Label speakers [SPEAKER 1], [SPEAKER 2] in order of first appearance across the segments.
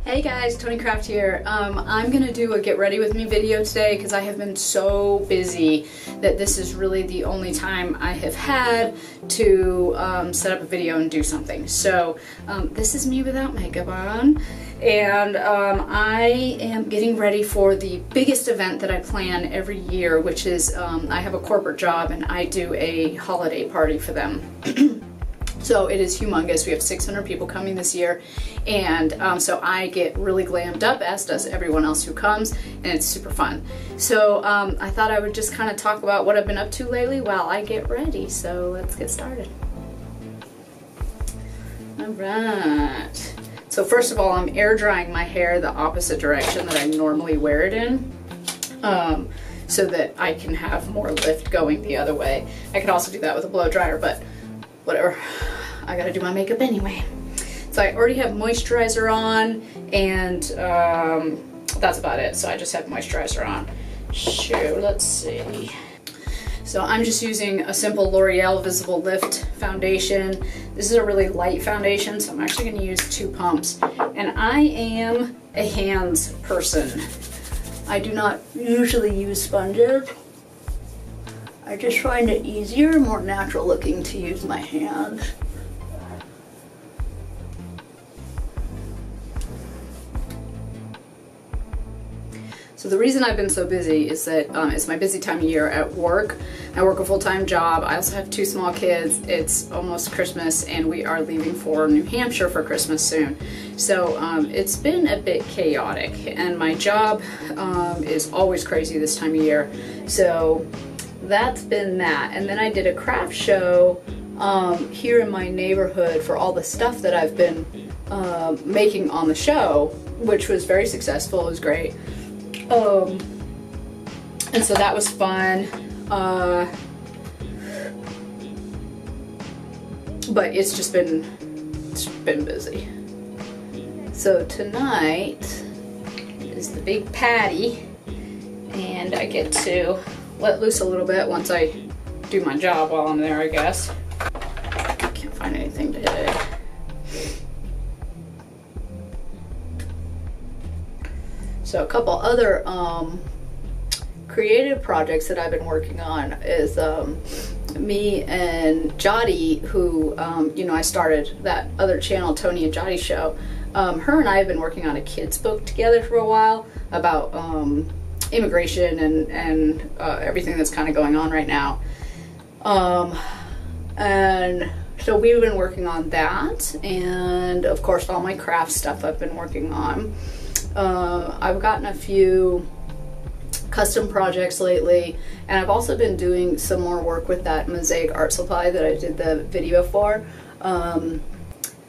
[SPEAKER 1] Hey guys, Tony Craft here. I'm gonna do a get ready with me video today because I have been so busy that this is really the only time I have had to set up a video and do something. So this is me without makeup on, and I am getting ready for the biggest event that I plan every year, which is I have a corporate job and I do a holiday party for them. So it is humongous. We have 600 people coming this year, and so I get really glammed up, as does everyone else who comes, and it's super fun. So I thought I would just kind of talk about what I've been up to lately while I get ready. So let's get started. All right. So first of all, I'm air drying my hair the opposite direction that I normally wear it in, so that I can have more lift going the other way. I could also do that with a blow dryer, but whatever. I gotta do my makeup anyway. So I already have moisturizer on, and that's about it. So I just have moisturizer on. So let's see. So I'm just using a simple L'Oreal Visible Lift foundation. This is a really light foundation, so I'm actually gonna use 2 pumps. And I am a hands person. I do not usually use sponges. I just find it easier, more natural looking to use my hands. So the reason I've been so busy is that it's my busy time of year at work. I work a full-time job. I also have 2 small kids. It's almost Christmas and we are leaving for New Hampshire for Christmas soon. So it's been a bit chaotic, and my job is always crazy this time of year. So that's been that. And then I did a craft show here in my neighborhood for all the stuff that I've been making on the show, which was very successful. It was great. And so that was fun. But it's been busy. So tonight is the big patty, and I get to let loose a little bit once I do my job while I'm there, I guess. Can't find anything to hit it. So a couple other creative projects that I've been working on is me and Jody, who, you know, I started that other channel, Tony and Jody Show. Her and I have been working on a kid's book together for a while about immigration and everything that's kind of going on right now. And so we've been working on that, and of course all my craft stuff I've been working on. I've gotten a few custom projects lately, and I've also been doing some more work with that Mosaic art supply that I did the video for. I'm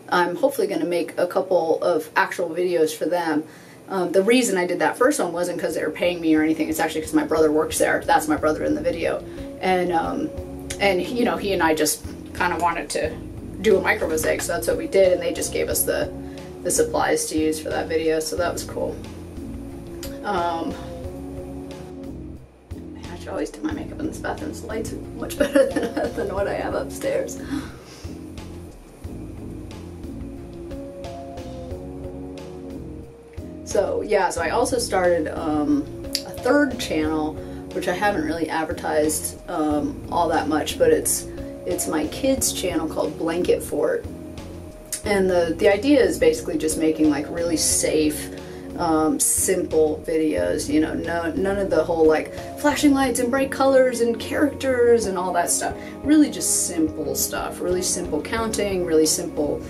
[SPEAKER 1] hopefully going to make a couple of actual videos for them. The reason I did that first one wasn't because they were paying me or anything. It's actually because my brother works there. That's my brother in the video. And you know, he and I just kind of wanted to do a micro mosaic, so that's what we did, and they just gave us the supplies to use for that video, so that was cool. I should always do my makeup in this bathroom. The lights are much better than what I have upstairs. So yeah, so I also started a 3rd channel, which I haven't really advertised all that much, but it's my kids channel called Blanket Fort. And the idea is basically just making like really safe, simple videos, you know, none of the whole like flashing lights and bright colors and characters and all that stuff. Really just simple stuff, really simple counting, really simple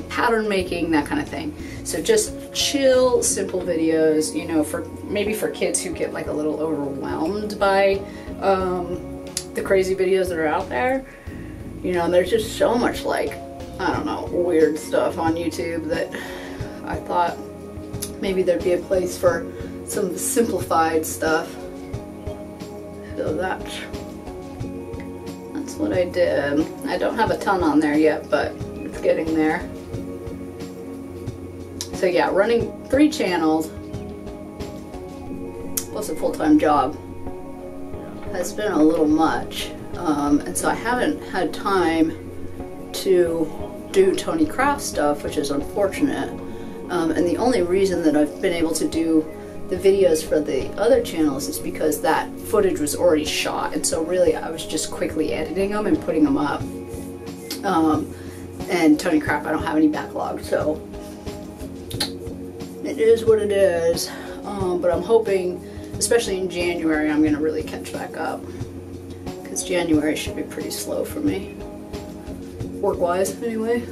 [SPEAKER 1] pattern making, that kind of thing. So just chill, simple videos, you know, maybe for kids who get like a little overwhelmed by the crazy videos that are out there. You know, there's just so much like, I don't know, weird stuff on YouTube that I thought maybe there'd be a place for some simplified stuff. So that's what I did. I don't have a ton on there yet, but it's getting there. So yeah, running 3 channels plus a full-time job has been a little much. And so I haven't had time to do Tony Craft stuff, which is unfortunate. And the only reason that I've been able to do the videos for the other channels is because that footage was already shot, and so really I was just quickly editing them and putting them up. And Tony crap, I don't have any backlog, so it is what it is. But I'm hoping, especially in January, I'm going to really catch back up, because January should be pretty slow for me, work-wise anyway.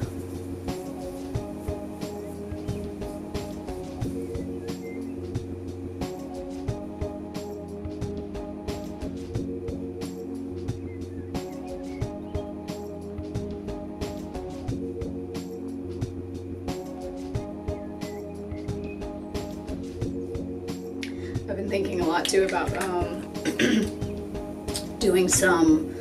[SPEAKER 1] I've been thinking a lot too about doing some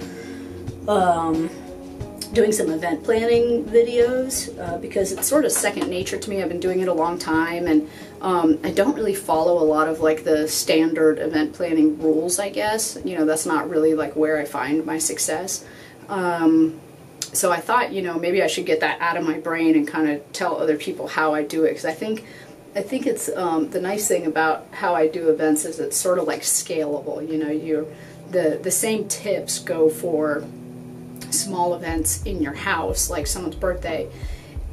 [SPEAKER 1] event planning videos, because it's sort of second nature to me. I've been doing it a long time, and I don't really follow a lot of like the standard event planning rules, I guess. You know, that's not really like where I find my success. So I thought, you know, maybe I should get that out of my brain and kind of tell other people how I do it, because I think it's the nice thing about how I do events is it's sort of like scalable. You know, the same tips go for small events in your house, like someone's birthday,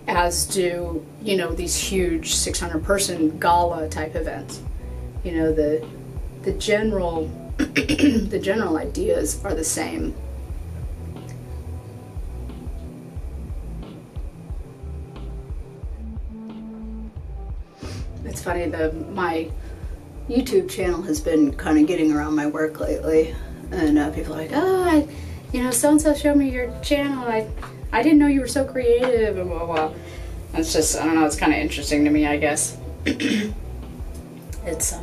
[SPEAKER 1] as do, you know, these huge 600-person gala type events. You know, the general the general ideas are the same. It's funny, my YouTube channel has been kind of getting around my work lately, and people are like, oh, you know, so-and-so showed me your channel, I didn't know you were so creative, and blah, blah. It's just, I don't know, it's kind of interesting to me, I guess. It's,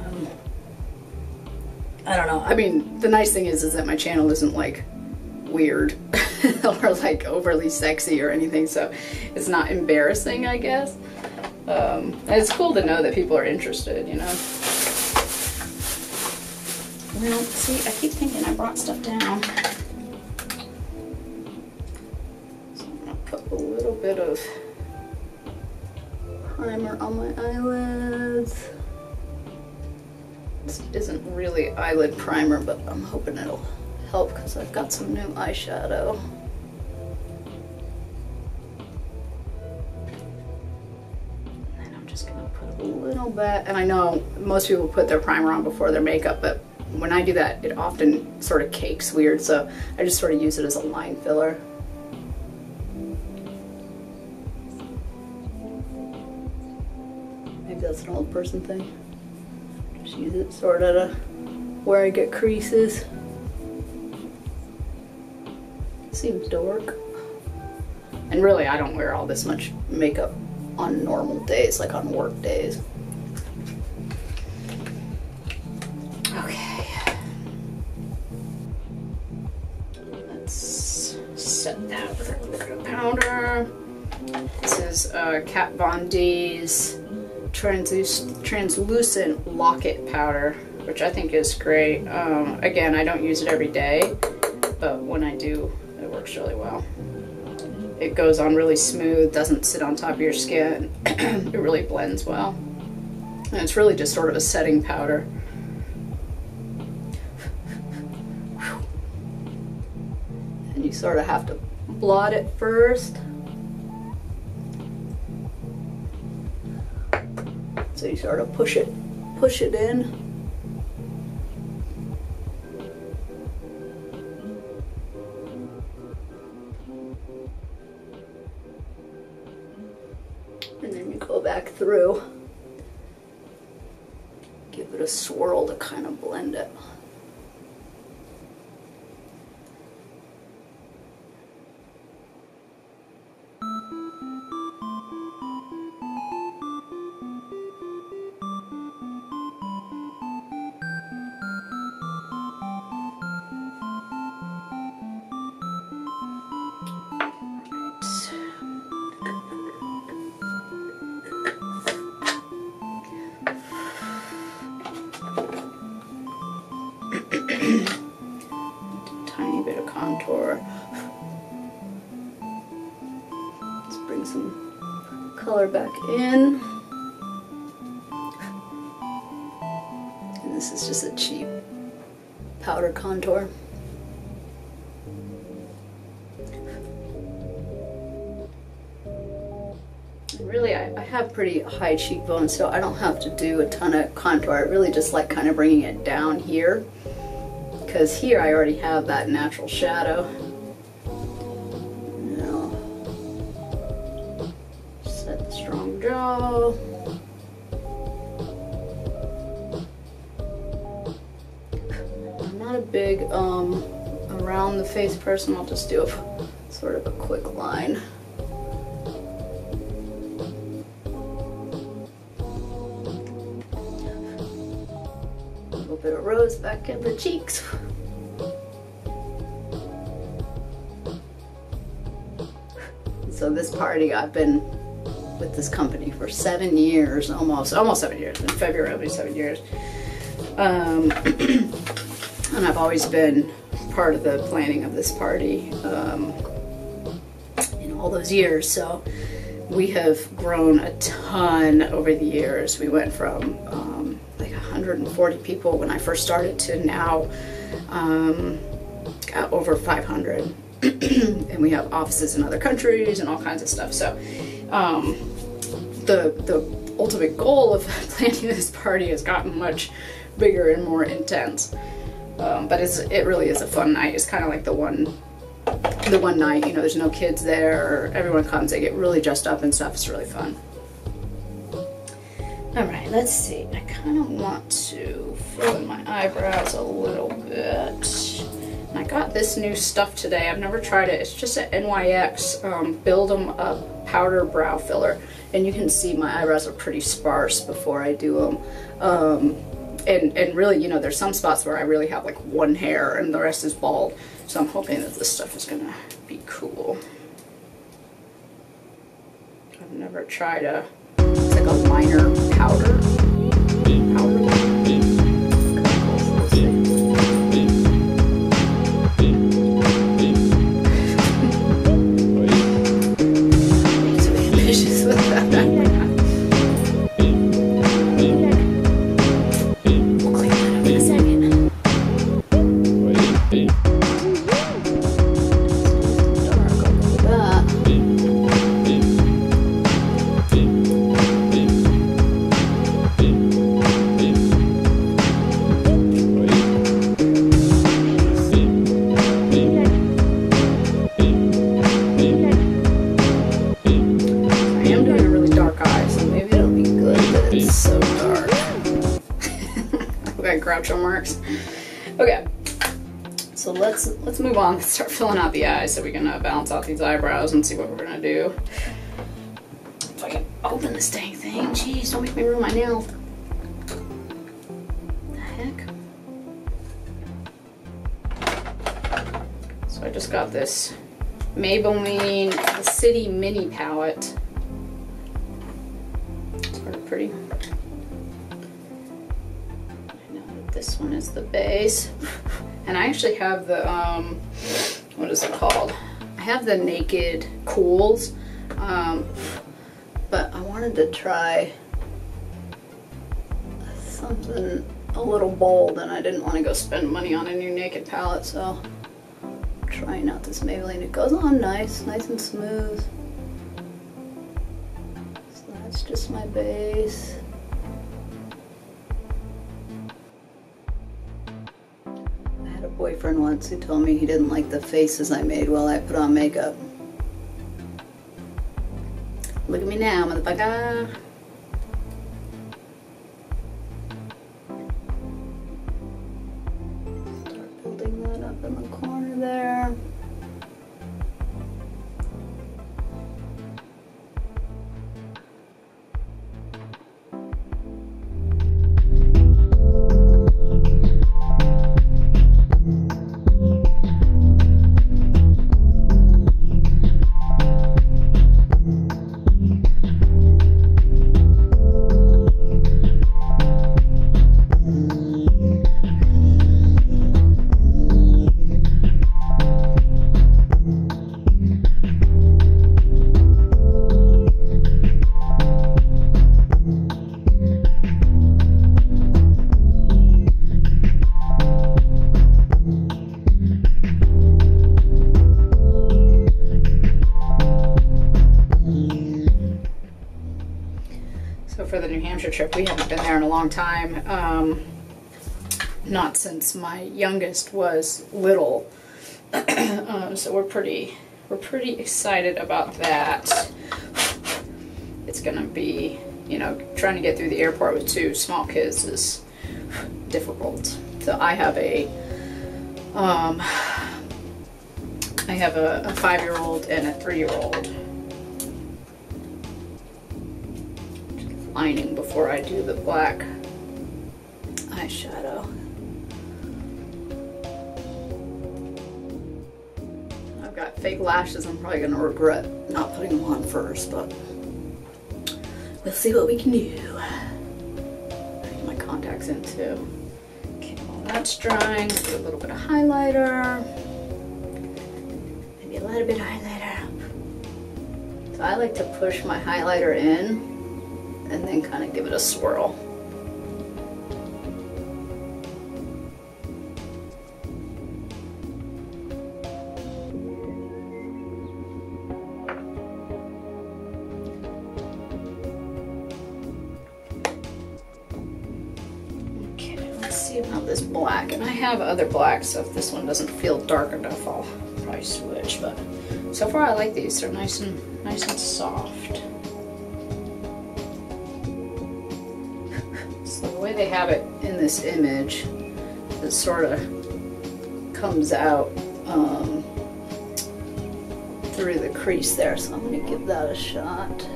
[SPEAKER 1] I don't know, I mean, the nice thing is that my channel isn't, like, weird, or, like, overly sexy or anything, so it's not embarrassing, I guess. And it's cool to know that people are interested, you know. Well, see, I keep thinking I brought stuff down. So I'm gonna put a little bit of primer on my eyelids. This isn't really eyelid primer, but I'm hoping it'll help because I've got some new eyeshadow. Just gonna put a little bit, and I know most people put their primer on before their makeup, but when I do that, it often sort of cakes weird, so I just sort of use it as a line filler. Maybe that's an old person thing. Just use it sort of to where I get creases. Seems to work. And really, I don't wear all this much makeup on normal days, like on work days. Okay. Let's set that with a little bit of powder. This is Kat Von D's translucent locket powder, which I think is great. Again, I don't use it every day, but when I do, it works really well. It goes on really smooth, doesn't sit on top of your skin. It really blends well. And it's really just sort of a setting powder. And you sort of have to blot it first. So you sort of push it in. And then you go back through, give it a swirl to kind of blend it. Tiny bit of contour. Let's bring some color back in. This is just a cheap powder contour. Really, I have pretty high cheekbones, so I don't have to do a ton of contour. I really just like kind of bringing it down here, because here I already have that natural shadow. Now, set the strong jaw. I'm not a big around the face person. I'll just do a sort of a quick line. Bit of rose back in the cheeks. So this party, I've been with this company for 7 years, almost 7 years. In February it'll be 7 years. And I've always been part of the planning of this party in all those years. So we have grown a ton over the years. We went from like 140 people when I first started to now over 500. And we have offices in other countries and all kinds of stuff. So the ultimate goal of planning this party has gotten much bigger and more intense. But it really is a fun night. It's kind of like the one night, you know, there's no kids there, everyone comes, they get really dressed up and stuff. It's really fun. Alright, let's see. I kind of want to fill in my eyebrows a little bit. And I got this new stuff today. I've never tried it. It's just an NYX Build 'em Up powder brow filler. And you can see my eyebrows are pretty sparse before I do them. And really, you know, there's some spots where I really have like one hair and the rest is bald. So I'm hoping that this stuff is gonna be cool. I've never tried it's like a liner powder. Groucho Marx. Okay, so let's move on. Let's start filling out the eyes so we can balance out these eyebrows and see what we're gonna do. If I can open this dang thing. Jeez, don't make me ruin my nails. The heck? So I just got this Maybelline The City Mini Palette. It's sort of pretty. This one is the base, and I actually have the what is it called? I have the Naked Cools, but I wanted to try something a little bold, and I didn't want to go spend money on a new Naked palette, so I'm trying out this Maybelline. It goes on nice and smooth. So that's just my base. Boyfriend once who told me he didn't like the faces I made while I put on makeup. Look at me now, motherfucker. Start building that up in the corner there.
[SPEAKER 2] Hampshire trip. We haven't been there in a long time. Not since my youngest was little. So we're pretty excited about that. It's gonna be, you know, trying to get through the airport with 2 small kids is difficult. So I have a 5-year-old and a 3-year-old. Lining before I do the black eyeshadow. I've got fake lashes. I'm probably gonna regret not putting them on first, but we'll see what we can do. Put my contacts in too. Okay, while that's drying, do a little bit of highlighter. Maybe a little bit of highlighter. So I like to push my highlighter in and then kind of give it a swirl. Okay, let's see about this black. And I have other blacks, so if this one doesn't feel dark enough, I'll probably switch. But so far I like these. They're nice and soft. The way they have it in this image, it sort of comes out through the crease there, so I'm going to give that a shot.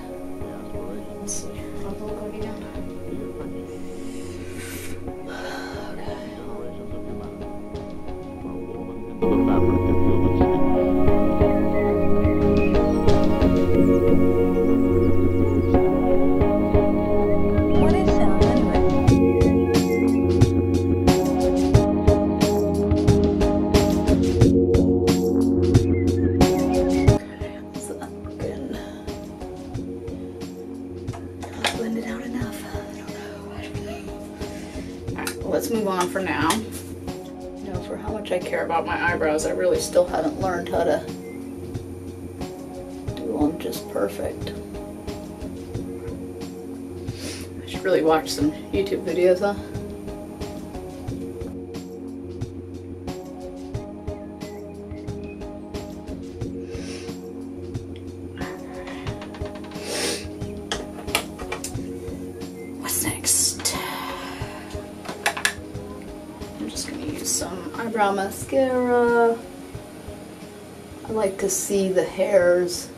[SPEAKER 2] Let's see, how's it look again? Let's move on for now. You know, for how much I care about my eyebrows, I really still haven't learned how to do them just perfect. I should really watch some YouTube videos, huh? What's next? I'm just going to use some eyebrow mascara. I like to see the hairs.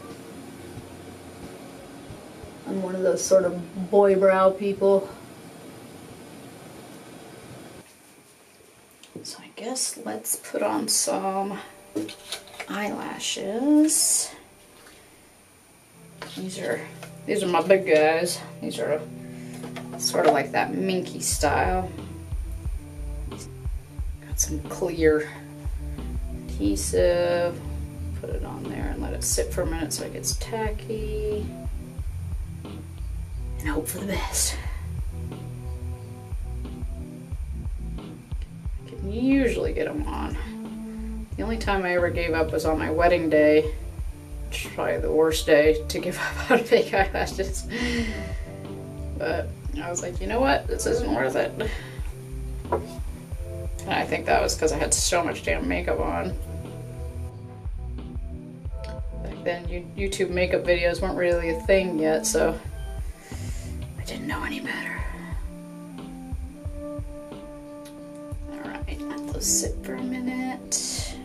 [SPEAKER 2] I'm one of those sort of boy brow people. So I guess let's put on some eyelashes. These are my big guys. These are sort of like that minky style. Some clear adhesive, put it on there and let it sit for a minute so it gets tacky, and hope for the best. I can usually get them on. The only time I ever gave up was on my wedding day, which is probably the worst day to give up on fake eyelashes. But I was like, you know what, this isn't worth it. And I think that was because I had so much damn makeup on. Back then, YouTube makeup videos weren't really a thing yet, so I didn't know any better. Alright, let those sit for a minute.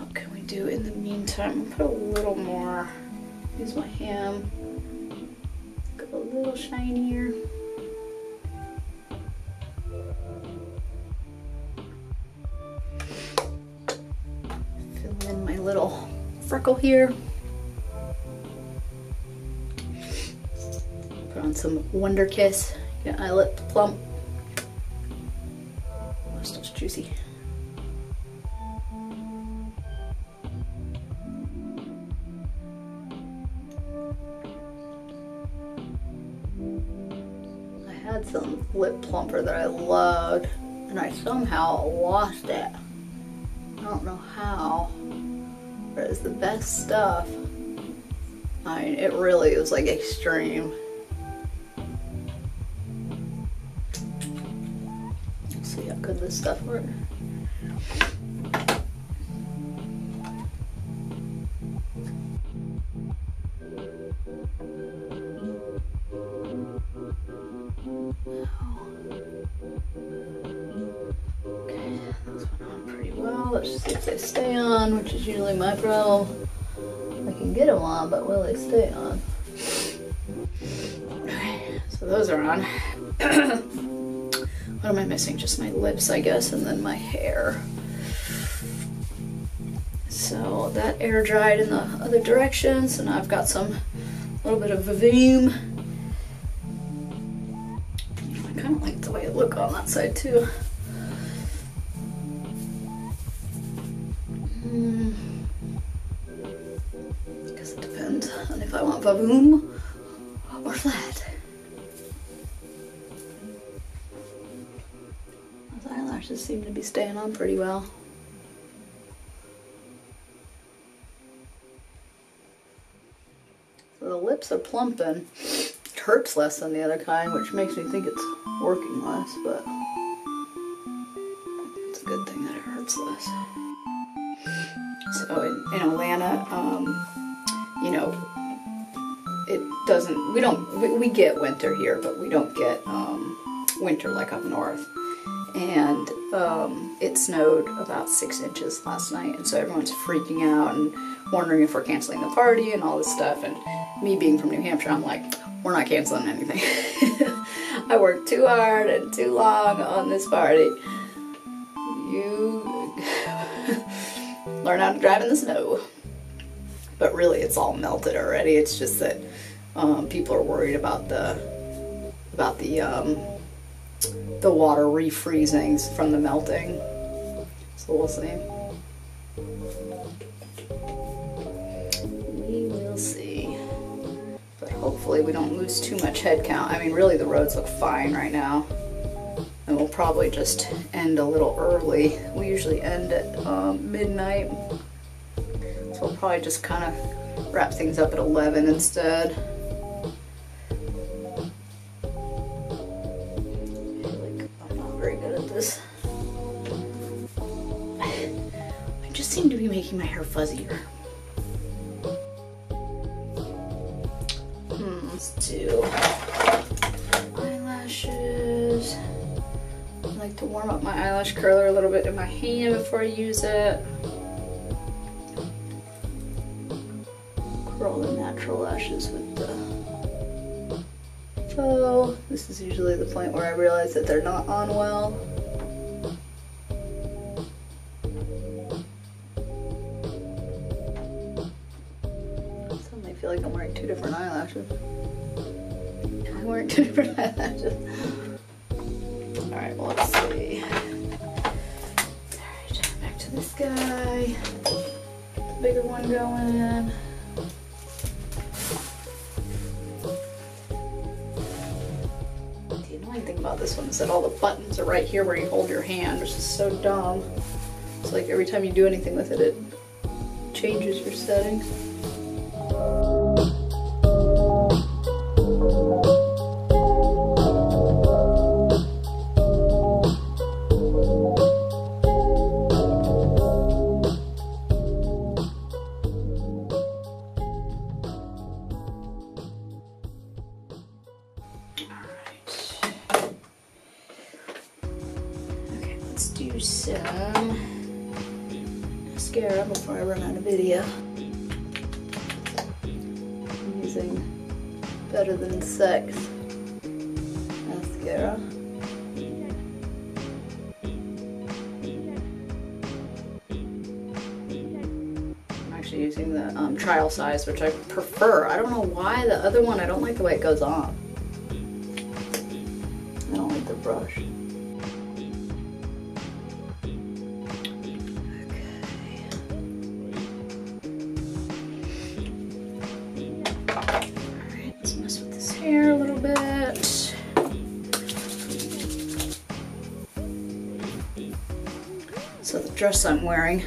[SPEAKER 2] What can we do in the meantime? I'll put a little more, use my hand, get a little shinier. Little freckle here. Put on some Wonder Kiss. Get my lip plump. Oh, stuff's juicy. I had some lip plumper that I loved, and I somehow lost it. I don't know how. But it's the best stuff.
[SPEAKER 1] I mean, it really is like extreme. Let's see how good this stuff works. Okay, this went on pretty well. Let's just see if they stay on, which is usually my problem. I can get them on, but will they stay on? Okay, so those are on. What am I missing? Just my lips, I guess, and then my hair. So that air dried in the other direction, so now I've got some little bit of volume. I kind of like the way it looked on that side too. Guess it depends on if I want volume or flat. Those eyelashes seem to be staying on pretty well. So the lips are plumping. It hurts less than the other kind, which makes me think it's working less, but it's a good thing that it hurts less. So in Atlanta, you know, it doesn't, we get winter here, but we don't get winter like up north. And it snowed about 6 inches last night, and so everyone's freaking out and wondering if we're canceling the party and all this stuff. And me being from New Hampshire, I'm like, we're not canceling anything. I worked too hard and too long on this party. You learn how to drive in the snow. But really, it's all melted already. It's just that people are worried about the water refreezing from the melting. So we'll see. We will see. But hopefully we don't lose too much head count. I mean, really the roads look fine right now. And we'll probably just end a little early. We usually end at midnight. So we'll probably just kind of wrap things up at 11 instead. This. I just seem to be making my hair fuzzier. Let's do eyelashes. I like to warm up my eyelash curler a little bit in my hand before I use it. Curl the natural lashes with the faux. This is usually the point where I realize that they're not on well. I feel like I'm wearing two different eyelashes. I'm wearing two different eyelashes. Alright, well, let's see. Alright, back to this guy. The bigger one going. The annoying thing about this one is that all the buttons are right here where you hold your hand, which is so dumb. It's like every time you do anything with it, it changes your settings. Do some mascara before I run out of video. I'm using Better Than Sex mascara. I'm actually using the trial size, which I prefer. I don't know why the other one, I don't like the way it goes on. I don't like the brush. Hair a little bit. So the dress I'm wearing,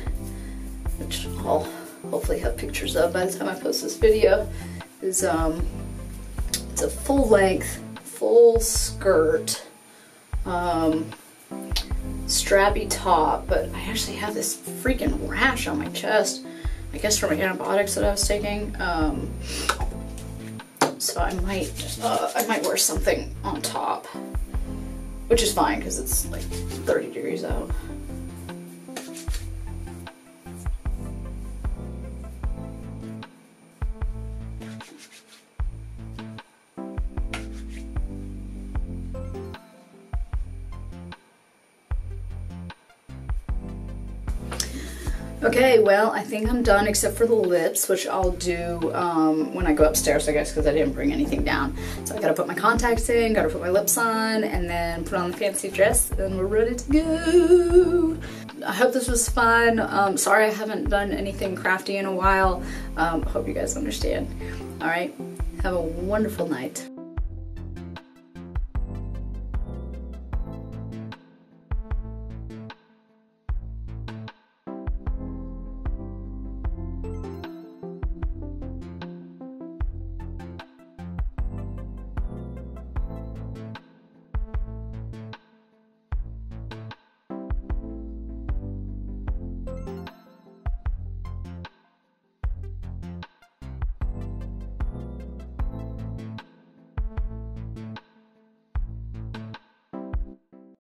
[SPEAKER 1] which I'll hopefully have pictures of by the time I post this video, is it's a full length, full skirt, strappy top, but I actually have this freaking rash on my chest, I guess from antibiotics that I was taking. So I might wear something on top, which is fine because it's like 30 degrees out. Okay, well, I think I'm done except for the lips, which I'll do when I go upstairs, I guess, because I didn't bring anything down. So I gotta put my contacts in, gotta put my lips on, and then put on the fancy dress, and we're ready to go. I hope this was fun. Sorry I haven't done anything crafty in a while. Hope you guys understand. All right, have a wonderful night.